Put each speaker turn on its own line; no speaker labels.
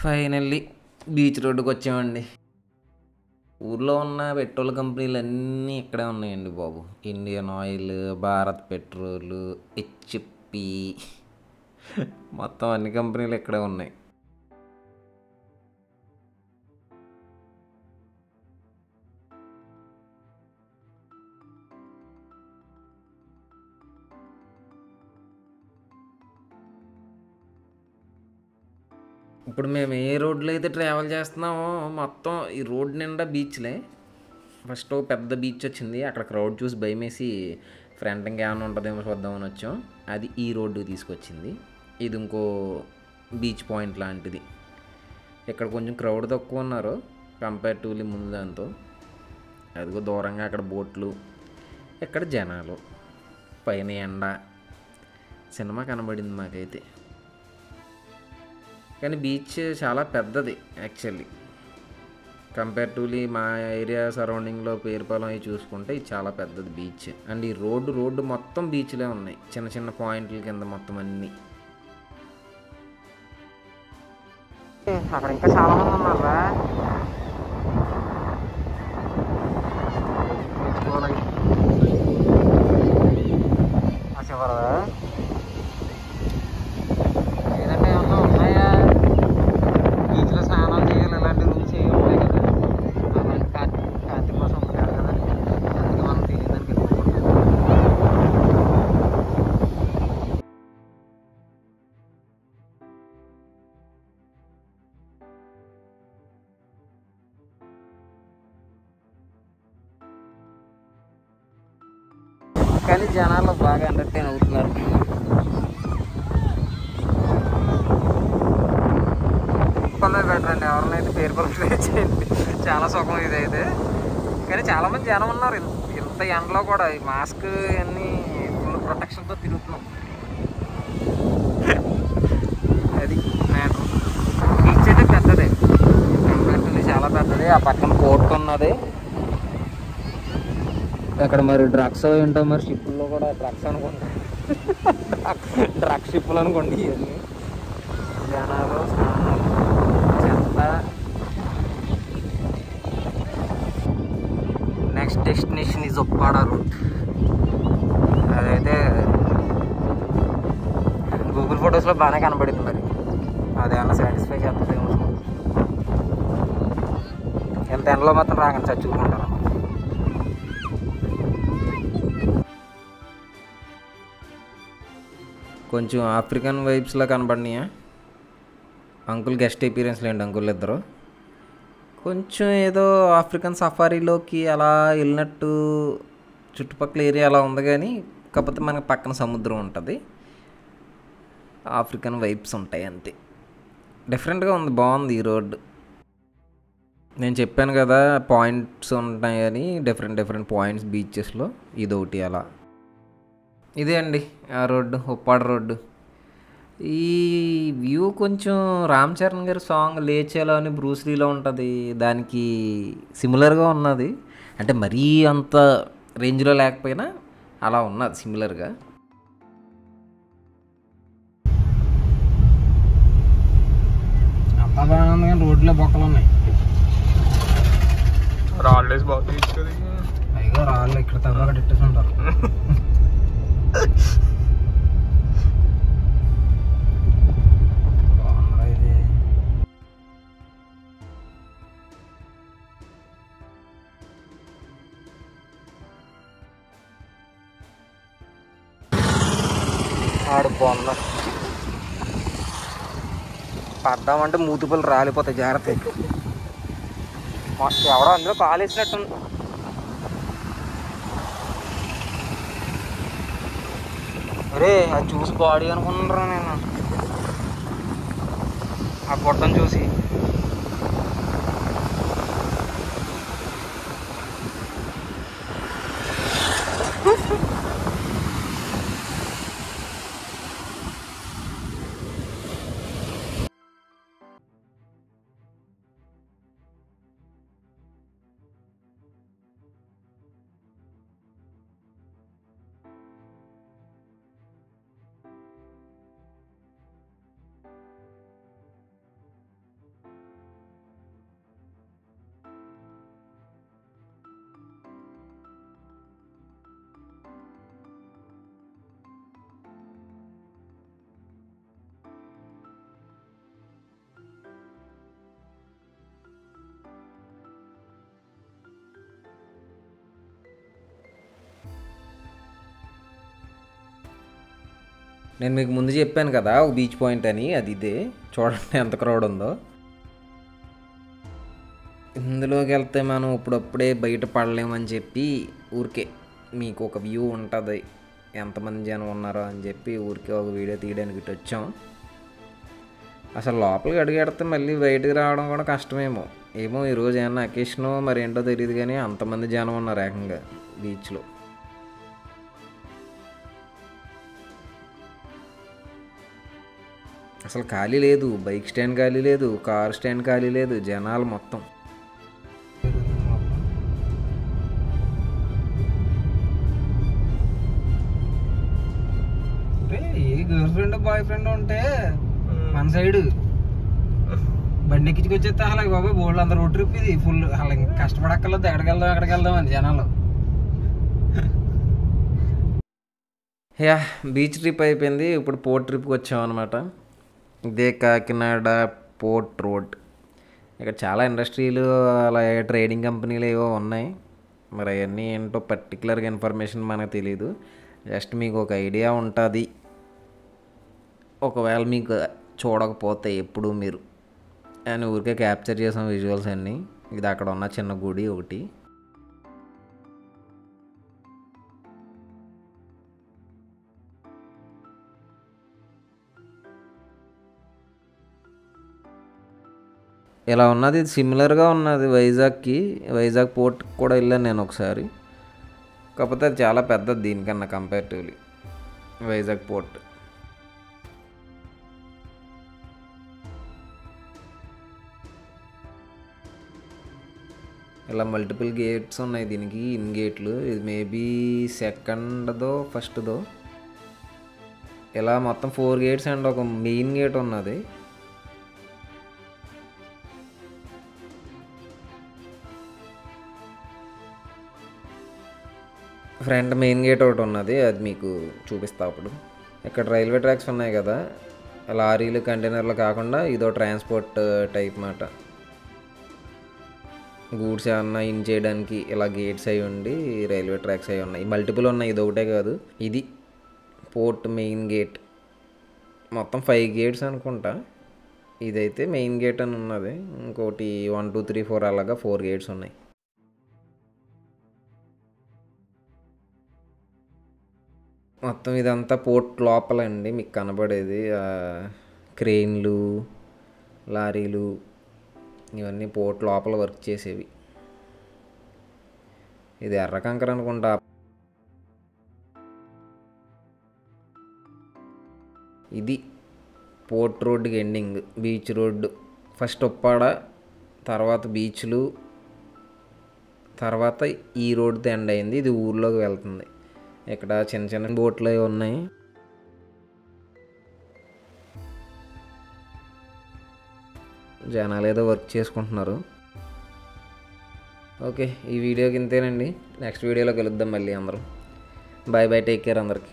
Finally beach రోడ్డుకి వచ్చామండి. ఊర్లో ఉన్న పెట్రోల్ కంపెనీలు అన్నీ ఇక్కడే ఉన్నాయండి బాబు. Indian oil, Bharat petrol, HP, మొత్తం అన్ని కంపెనీలు ఇక్కడే ఉన్నాయి. ఇప్పుడు మేము ఏ రోడ్లో అయితే ట్రావెల్ చేస్తున్నామో మొత్తం ఈ రోడ్ నిండా బీచ్లే. ఫస్ట్ ఒక పెద్ద బీచ్ వచ్చింది, అక్కడ క్రౌడ్ చూసి భయమేసి ఫ్రంట్ ఇంకేమైనా ఉంటుందేమో చూద్దామని వచ్చాం. అది ఈ రోడ్డుకి తీసుకొచ్చింది. ఇది ఇంకో బీచ్ పాయింట్ లాంటిది. ఇక్కడ కొంచెం క్రౌడ్ తక్కువ ఉన్నారు కంపేర్టివ్లీ ముందు దాంతో. అదిగో దూరంగా అక్కడ బోట్లు, ఇక్కడ జనాలు, పైన ఎండ. సినిమా కనబడింది మాకైతే. కానీ బీచ్ చాలా పెద్దది యాక్చువల్లీ. కంపేర్టివ్లీ మా ఏరియా సరౌండింగ్లో పేరుపాలెం అవి చూసుకుంటే ఇది చాలా పెద్దది బీచ్. అండ్ ఈ రోడ్డు మొత్తం బీచ్లే ఉన్నాయి, చిన్న చిన్న పాయింట్ల కింద మొత్తం అన్నీ. అక్కడ ఇంకా చాలా మంది ఉన్నారా. ఏదంటే ఏమన్నా ఉన్నాయా బీచ్లో స్నానాలు చేయాలి, ఇలాంటి రూల్స్ ఏమి ఉంటాయి కదా. అలాంటి కార్తీక మాసం ఉంటారు కదా, అందుకే మనం తెలియదానికి వెళ్ళిపోతున్నాం. కానీ జనాలు బాగా ఎంటర్టైన్ అవుతున్నారు. బెటర్ అండి, ఎవరినైతే పేరు పలుకులే చేయండి, చాలా సుఖం ఇదైతే. కానీ చాలామంది జనం ఉన్నారు. ఇంత ఎండలో కూడా ఈ మాస్క్ అన్నీ ఫుల్ ప్రొటెక్షన్తో తిరుగుతున్నాం. అది మ్యాటర్. బీచ్ అయితే పెద్దదే, కంపేర్టివ్లీ చాలా పెద్దది. ఆ పక్కన పోర్ట్ ఉన్నది. అక్కడ మరి డ్రగ్స్ ఏంటో మరి షిప్పుల్లో కూడా డ్రగ్స్ అనుకోండి, డ్రగ్స్ షిప్పులు అనుకోండి. ఇవన్నీ జనాలు, స్నానాలు, చెత్త. Next destination is Uppada route. అదైతే గూగుల్ ఫొటోస్లో బాగానే కనబడింది. మరి అదేమన్నా సాటిస్ఫై చేస్తుందేమో. ఎంత ఎండలో మాత్రం రాకండి, చచ్చుకుంటాను. కొంచెం ఆఫ్రికన్ వైబ్స్లో కనబడినాయా అంకుల్. గెస్ట్ అపీరెన్స్ లేండి అంకుల్ ఇద్దరు. కొంచెం ఏదో ఆఫ్రికన్ సఫారీలోకి అలా వెళ్ళినట్టు చుట్టుపక్కల ఏరియా అలా ఉంది. కానీ కాకపోతే మనకు పక్కన సముద్రం ఉంటుంది, ఆఫ్రికన్ వైబ్స్ ఉంటాయి అంతే. డిఫరెంట్గా ఉంది, బాగుంది ఈ రోడ్డు. నేను చెప్పాను కదా పాయింట్స్ ఉంటాయని, డిఫరెంట్ పాయింట్స్ బీచెస్లో. ఇదొకటి అలా. ఇదే అండి ఆ రోడ్డు, ఉప్పాడ రోడ్డు. ఈ వ్యూ కొంచెం రామ్ చరణ్ గారి సాంగ్ లేచేలో అని బ్రూస్లీలో ఉంటుంది, దానికి సిమిలర్గా ఉన్నది. అంటే మరీ అంత రేంజ్లో లేకపోయినా అలా ఉన్నది సిమిలర్గా. అంతా బాగానే ఉంది కానీ రోడ్లో బొక్కలు ఉన్నాయి.
రాళ్ళేసి బాగుంది కదా.
పైగా రాళ్ళు ఇక్కడ తగ్గ ఇట్టేసి ఉంటారు. ఆడు బాగున్నా పడ్డామంటే మూతుపల్లి రాలిపోతాయి, జాగ్రత్త. ఎవడో అందులో కాలేసినట్టు. అరే అది చూసి బాడీ అనుకున్నారా నేను, ఆ పొట్టను చూసి. నేను మీకు ముందు చెప్పాను కదా ఒక బీచ్ పాయింట్ అని, అది ఇదే. చూడండి ఎంత క్రౌడ్ ఉందో. ఇందులోకి వెళ్తే మనం ఇప్పుడప్పుడే బయట పడలేమని చెప్పి ఊరికే మీకు ఒక వ్యూ ఉంటుంది ఎంతమంది జనం ఉన్నారో అని చెప్పి ఊరికే ఒక వీడియో తీయడానికి ఇటు వచ్చాం. అసలు లోపలికి అడుగెడితే మళ్ళీ బయటికి రావడం కూడా కష్టమేమో. ఏమో ఈరోజు ఏమన్నా అకేషనో మరి ఏంటో తెలియదు, కానీ అంతమంది జనం ఉన్నారు ఏకంగా బీచ్లో. అసలు ఖాళీ లేదు, బైక్ స్టాండ్ ఖాళీ లేదు, కార్ స్టాండ్ ఖాళీ లేదు, జనాలు మొత్తం.
ఏ గర్ల్ ఫ్రెండ్ బాయ్ ఫ్రెండ్ ఉంటే మన సైడ్ బండి ఎక్కించుకొచ్చేస్తే అలాగే బాబాయ్ బోల్డ్ అందరు రోడ్ ట్రిప్ ఇది ఫుల్. అలా కష్టపడక్కర్లేదు, ఎక్కడికి వెళ్దాం అని జనాలు.
యా బీచ్ ట్రిప్ అయిపోయింది. ఇప్పుడు పోర్ట్ ట్రిప్కి వచ్చామన్నమాట. ఇదే కాకినాడ పోర్ట్ రోడ్. ఇక్కడ చాలా ఇండస్ట్రీలు అలాగే ట్రేడింగ్ కంపెనీలు ఏవో ఉన్నాయి. మరి అవన్నీ ఏంటో పర్టికులర్గా ఇన్ఫర్మేషన్ మనకు తెలియదు. జస్ట్ మీకు ఒక ఐడియా ఉంటుంది ఒకవేళ మీకు చూడకపోతే ఎప్పుడు మీరు అని ఊరికే క్యాప్చర్ చేసాం విజువల్స్ అన్నీ. ఇది అక్కడ ఉన్న చిన్న గుడి ఒకటి. ఇలా ఉన్నది, ఇది సిమిలర్గా ఉన్నది వైజాగ్కి. వైజాగ్ పోర్ట్ కూడా వెళ్ళాను నేను ఒకసారి, కాకపోతే అది చాలా పెద్దది దీనికన్నా కంపారిటివ్లీ వైజాగ్ పోర్ట్. ఇలా మల్టిపుల్ గేట్స్ ఉన్నాయి దీనికి, ఇన్ గేట్లు. ఇది మేబీ సెకండ్దో ఫస్ట్దో. ఇలా మొత్తం 4 గేట్స్ అండ్ ఒక మెయిన్ గేట్ ఉన్నది. ఫ్రంట్ మెయిన్ గేట్ ఒకటి ఉన్నది, అది మీకు చూపిస్తా అప్పుడు. ఇక్కడ రైల్వే ట్రాక్స్ ఉన్నాయి కదా, లారీలు కంటైనర్లు కాకుండా ఇదో ట్రాన్స్పోర్ట్ టైప్ మాట. గూడ్స్ ఏమన్నా ఇన్ చేయడానికి ఇలా గేట్స్ అయి ఉండి రైల్వే ట్రాక్స్ అయి ఉన్నాయి. మల్టిపుల్ ఉన్నాయి, ఇది ఒకటే కాదు. ఇది పోర్ట్ మెయిన్ గేట్. మొత్తం 5 గేట్స్ అనుకుంటా. ఇదైతే మెయిన్ గేట్ అని ఉన్నది. ఇంకోటి 1 2 3 4 అలాగా 4 గేట్స్ ఉన్నాయి. మొత్తం ఇదంతా పోర్ట్ లోపలండి మీకు కనబడేది. క్రెయిన్లు, లారీలు ఇవన్నీ పోర్ట్ లోపల వర్క్ చేసేవి. ఇది ఎర్ర కంకర అనుకుంటా. ఇది పోర్ట్ రోడ్డుకి ending. Beach road first Uppada, తర్వాత బీచ్లు, తర్వాత ఈ రోడ్డుతో ఎండ్ అయింది. ఇది ఊర్లోకి వెళ్తుంది. ఇక్కడ చిన్న చిన్న బోట్లు అవి ఉన్నాయి. జనాలు ఏదో వర్క్ చేసుకుంటున్నారు. ఓకే, ఈ వీడియోకి ఇంతేనండి. నెక్స్ట్ వీడియోలో కలుద్దాం మళ్ళీ అందరం. బాయ్ బాయ్, టేక్ కేర్ అందరికి.